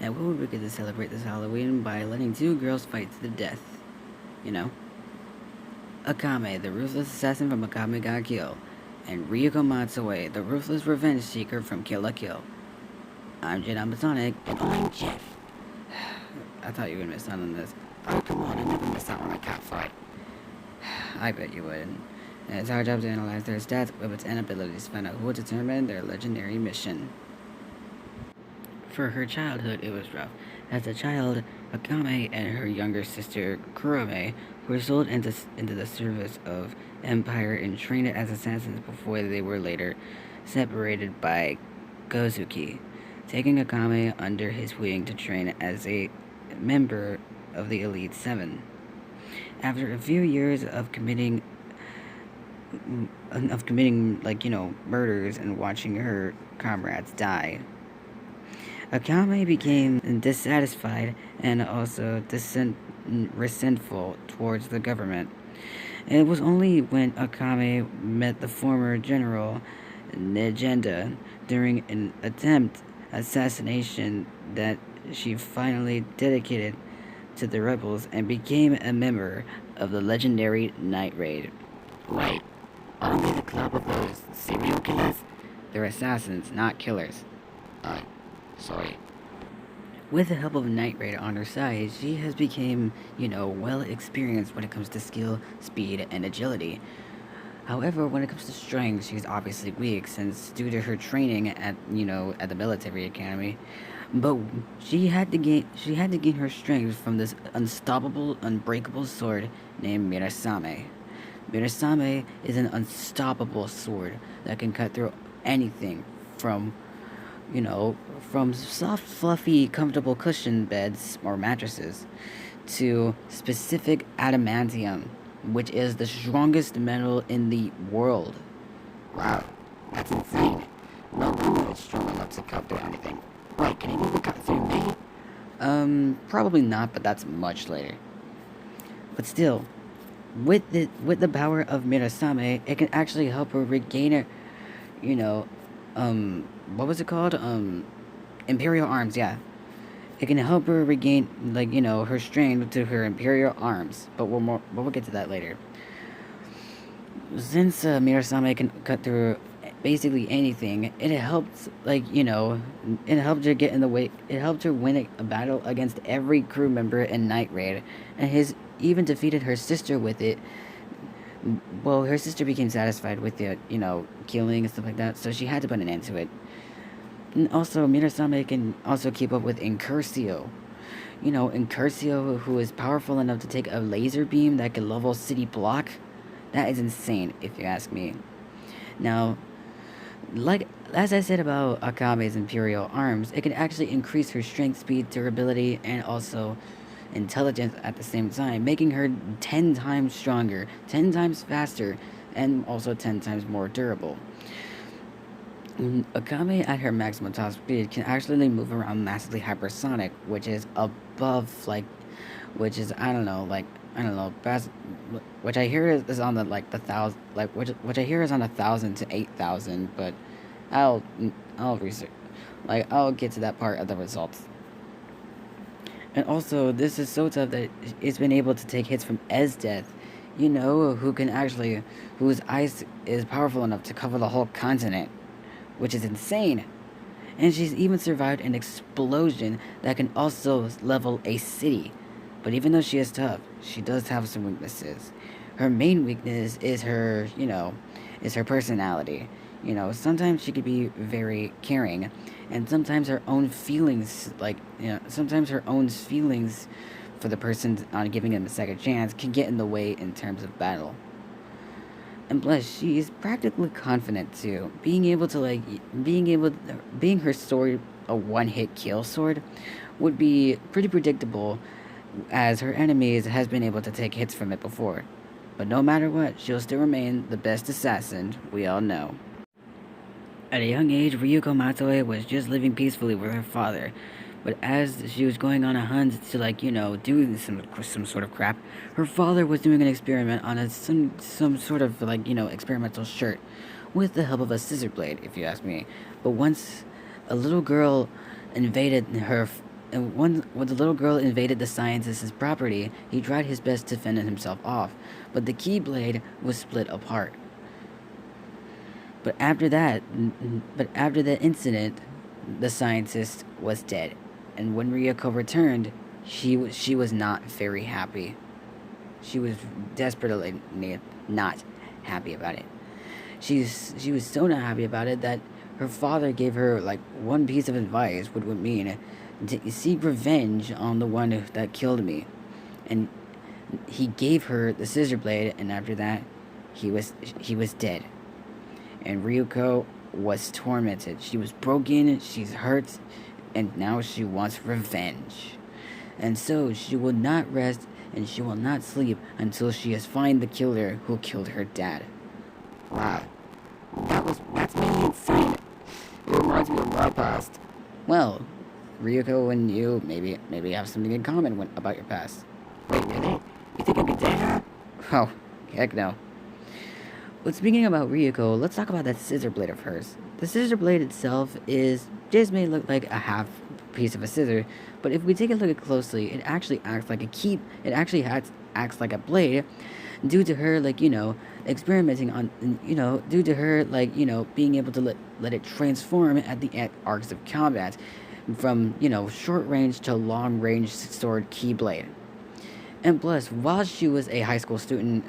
And what would we get to celebrate this Halloween by letting two girls fight to the death? You know? Akame, the ruthless assassin from Akame ga Kill, and Ryuko Matoi, the ruthless revenge seeker from Kill la Kill. I'm Jedi Masonic, And I'm Jeff. I thought you would miss out on this. Oh, come on, I never miss out on a cat fight. I bet you would. And it's our job to analyze their stats, weapons, and abilities to find out who will determine their legendary mission. For her childhood, it was rough. As a child, Akame and her younger sister, Kurome, were sold into the service of Empire and trained as assassins before they were later separated by Gozuki, taking Akame under his wing to train as a member of the Elite Seven. After a few years of committing murders and watching her comrades die, Akame became dissatisfied and also resentful towards the government. It was only when Akame met the former general Negenda during an attempt assassination that she finally dedicated to the rebels and became a member of the legendary Night Raid. Wait, aren't they the club of those serial killers? They're assassins, not killers. Sorry. With the help of Night Raid on her side, she has become, well experienced when it comes to skill, speed, and agility. However, when it comes to strength, she's obviously weak since due to her training at the military academy. But she had to gain her strength from this unstoppable, unbreakable sword named Mirasame. Mirasame is an unstoppable sword that can cut through anything from soft, fluffy, comfortable cushion beds or mattresses to specific adamantium, which is the strongest metal in the world. Wow, that's insane. No wonder it's strong enough to cut through anything. Wait, can it even cut through me? Probably not, but that's much later. But still, with the power of Mirasame, it can actually help her regain her, what was it called? Imperial arms, yeah. It can help her regain, her strength to her Imperial arms. But we'll get to that later. Since Mirasame can cut through basically anything, it helped, it helped her get in the way. It helped her win a battle against every crew member in Night Raid, and has even defeated her sister with it. Well, her sister became satisfied with the, killing and stuff like that, so she had to put an end to it. And also, Mirasame can also keep up with Incurcio. Incurcio, who is powerful enough to take a laser beam that can level city block. That is insane, if you ask me. Now, as I said about Akame's Imperial arms, it can actually increase her strength, speed, durability, and also intelligence at the same time, making her 10 times stronger, 10 times faster, and also 10 times more durable. Akame at her maximum top speed can actually move around massively hypersonic, which is above which I hear is on the thousand, which I hear is on 1,000 to 8,000, but I'll research, I'll get to that part of the results. And also, this is so tough that it's been able to take hits from Esdeath, whose ice is powerful enough to cover the whole continent, which is insane. And she's even survived an explosion that can also level a city. But even though she is tough, she does have some weaknesses. Her main weakness is her personality. Sometimes she could be very caring, and sometimes her own feelings, for the person on giving them a second chance can get in the way in terms of battle. And plus, she is practically confident too. Being her sword a one-hit kill sword would be pretty predictable, as her enemies has been able to take hits from it before. But no matter what, she'll still remain the best assassin we all know. At a young age, Ryuko Matoi was just living peacefully with her father. But as she was going on a hunt to do some sort of crap, her father was doing an experiment on some sort of experimental shirt, with the help of a scissor blade, if you ask me. But once a little girl invaded And when the little girl invaded the scientist's property, he tried his best to fend himself off, but the Keyblade was split apart. But after that, but after the incident, the scientist was dead, and when Ryuko returned, she was not very happy. She was desperately not happy about it. She was so not happy about it that her father gave her like one piece of advice, which would mean to seek revenge on the one that killed me, and he gave her the scissor blade, and after that, he was dead. And Ryuko was tormented. She was broken. She's hurt, and now she wants revenge. And so she will not rest and she will not sleep until she has found the killer who killed her dad. Wow. That's really insane. It reminds me of my past. Well, Ryuko and you maybe have something in common about your past. Wait, really? You think I could date her? Oh, heck no. But speaking about Ryuko, let's talk about that scissor blade of hers. The scissor blade itself is just made look like a half piece of a scissor, but if we take a look at closely, it actually acts like a key. It actually acts like a blade, due to her experimenting on due to her being able to let it transform at the arcs of combat, from short range to long range sword keyblade. And plus, while she was a high school student,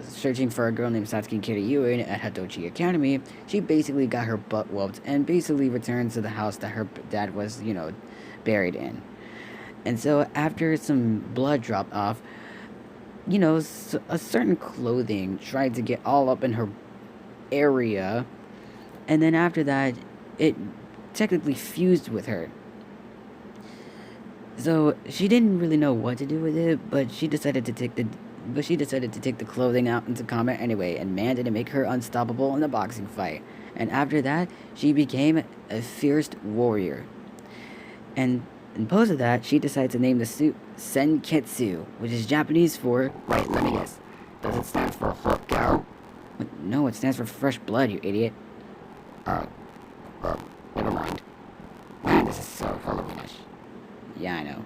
searching for a girl named Satsuki Kiryu at Hatochi Academy, she basically got her butt whooped and basically returned to the house that her dad was, buried in. And so, after some blood dropped off, a certain clothing tried to get all up in her area, and then after that, it technically fused with her. So she didn't really know what to do with it, but she decided to take the clothing out into combat anyway, and man, did it make her unstoppable in the boxing fight. And after that, she became a fierce warrior. And in post of that, she decided to name the suit Senketsu, which is Japanese for... Wait, let me guess. Does it stand for hot girl? No, it stands for fresh blood, you idiot. Oh, well, never mind. Man, this is so Halloweenish. Yeah, I know.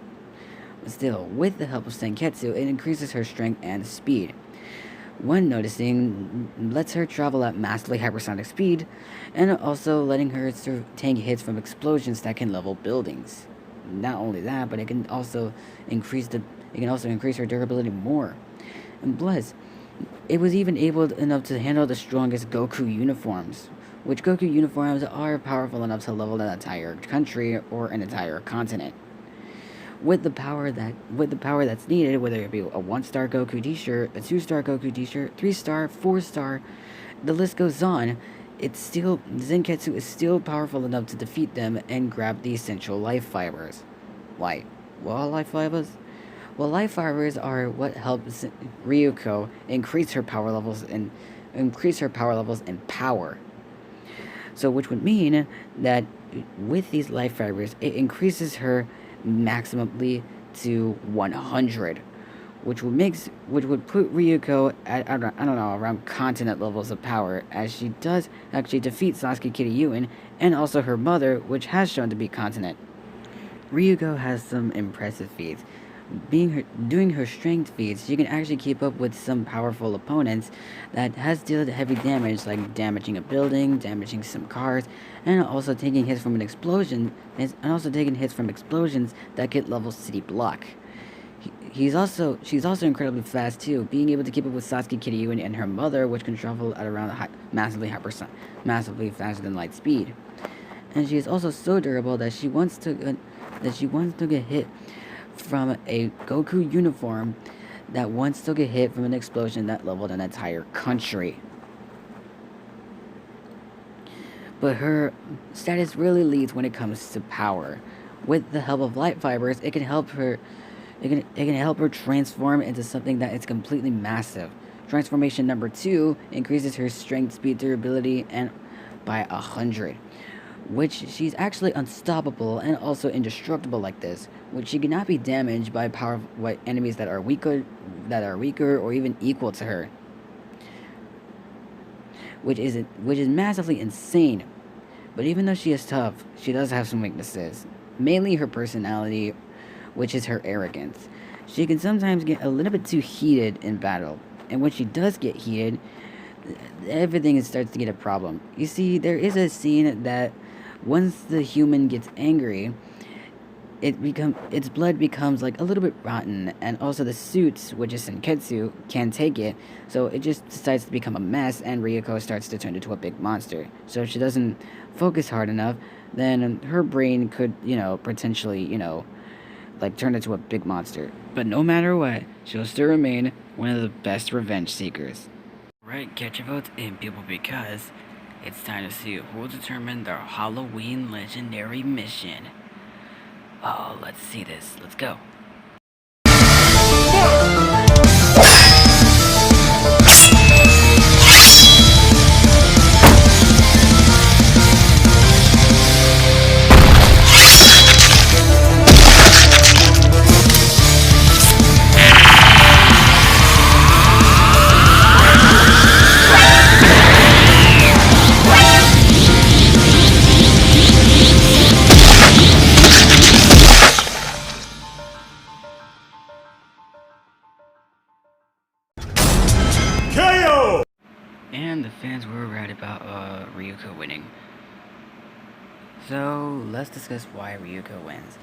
But still, with the help of Senketsu, it increases her strength and speed. One noticing lets her travel at massively hypersonic speed, and also letting her take hits from explosions that can level buildings. Not only that, but it can also increase her durability more. And plus, it was even able enough to handle the strongest Goku uniforms, which Goku uniforms are powerful enough to level an entire country or an entire continent. With the power that's needed, whether it be a 1-star Goku T-shirt, a 2-star Goku T-shirt, 3-star, 4-star, the list goes on. Zenketsu is still powerful enough to defeat them and grab the essential life fibers. Why? What life fibers? Well, life fibers are what helps Ryuko increase her power levels and power. So, which would mean that with these life fibers, it increases her maximally to 100, which would put Ryuko at, I don't know, around continent levels of power, as she does actually defeat Sasuke Kiryu and also her mother, which has shown to be continent. Ryuko has some impressive feats. Doing her strength feats, she can actually keep up with some powerful opponents that has dealt heavy damage, like damaging a building, damaging some cars, and also taking hits from explosions that could level city block. She's also incredibly fast too, being able to keep up with Sasuke Kiryu and her mother, which can travel at around massively faster than light speed. And she is also so durable that she once took a hit from a Goku uniform that once took a hit from an explosion that leveled an entire country. But her status really leads when it comes to power. With the help of light fibers, it can help her transform into something that is completely massive. Transformation number 2 increases her strength, speed, durability, and by 100. Which she's actually unstoppable and also indestructible like this, which she cannot be damaged by enemies that are weaker or even equal to her. Which is massively insane. But even though she is tough, she does have some weaknesses. mainly her personality, which is her arrogance. She can sometimes get a little bit too heated in battle, and when she does get heated, everything starts to get a problem. You see, there is a scene that once the human gets angry, its blood becomes like a little bit rotten, and also the suits, which is Senketsu, can't take it, so it just decides to become a mess, and Ryuko starts to turn into a big monster. So if she doesn't focus hard enough, then her brain could, potentially, like turn into a big monster. But no matter what, she'll still remain one of the best revenge seekers. Right, get your votes in, people, because it's time to see who will determine their Halloween legendary mission. Oh, let's see this. Let's go. And the fans were right about Ryuko winning. So let's discuss why Ryuko wins.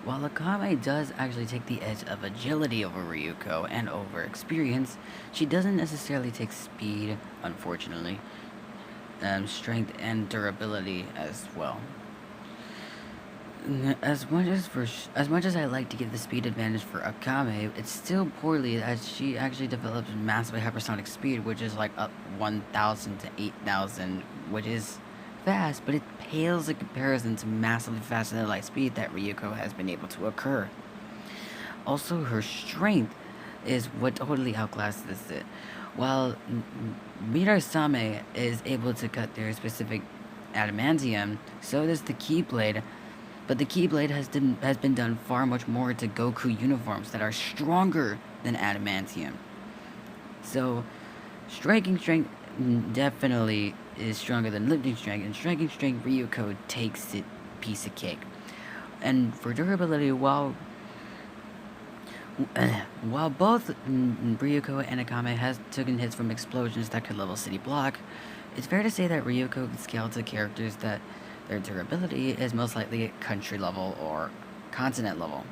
While Akame does actually take the edge of agility over Ryuko and over experience, she doesn't necessarily take speed, unfortunately, strength and durability as well. As much as I like to give the speed advantage for Akame, it's still poorly as she actually develops massively hypersonic speed, which is like up 1,000 to 8,000, which is fast, but it pales in comparison to massively faster than light speed that Ryuko has been able to occur. Also, her strength is what totally outclasses it. While Mirasame is able to cut their specific adamantium, so does the Keyblade. But the Keyblade has been done far much more to Goku uniforms that are stronger than adamantium. So, striking strength definitely is stronger than lifting strength, and striking strength Ryuko takes it piece of cake. And for durability, while both Ryuko and Akame has taken hits from explosions that could level city block, it's fair to say that Ryuko can scale to characters that their durability is most likely at country level or continent level.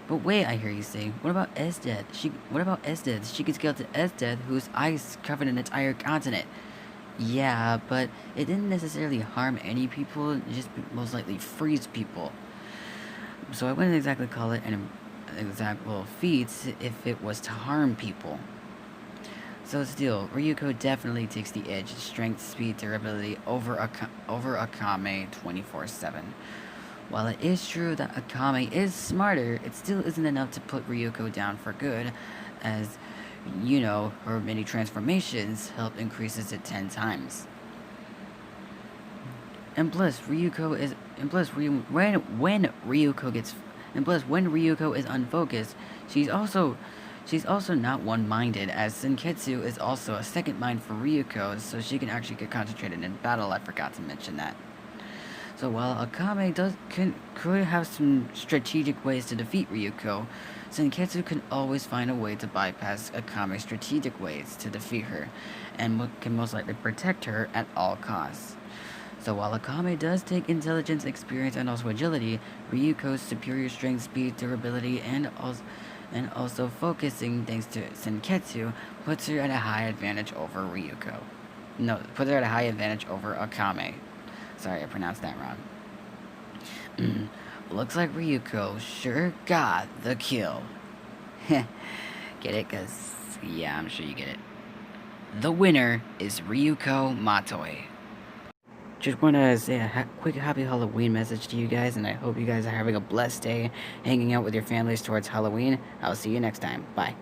But wait, I hear you say, what about Esdeath? She can scale to Esdeath, whose ice covered an entire continent. Yeah, but it didn't necessarily harm any people, it just most likely freeze people. So I wouldn't exactly call it an exact feat if it was to harm people. So still, Ryuko definitely takes the edge, strength, speed, durability over Akame 24/7. While it is true that Akame is smarter, it still isn't enough to put Ryuko down for good, as her many transformations help increases it 10 times. And plus, when Ryuko is unfocused, she's also not one-minded, as Senketsu is also a second mind for Ryuko, so she can actually get concentrated in battle. I forgot to mention that. So while Akame could have some strategic ways to defeat Ryuko, Senketsu can always find a way to bypass Akame's strategic ways to defeat her, and can most likely protect her at all costs. So while Akame does take intelligence, experience, and also agility, Ryuko's superior strength, speed, durability, and also focusing thanks to Senketsu puts her at a high advantage over Ryuko. No, puts her at a high advantage over Akame. Sorry, I pronounced that wrong. Looks like Ryuko sure got the kill. Get it? Cause, yeah, I'm sure you get it. The winner is Ryuko Matoi. Just want to say a quick happy Halloween message to you guys, and I hope you guys are having a blessed day hanging out with your families towards Halloween. I'll see you next time. Bye.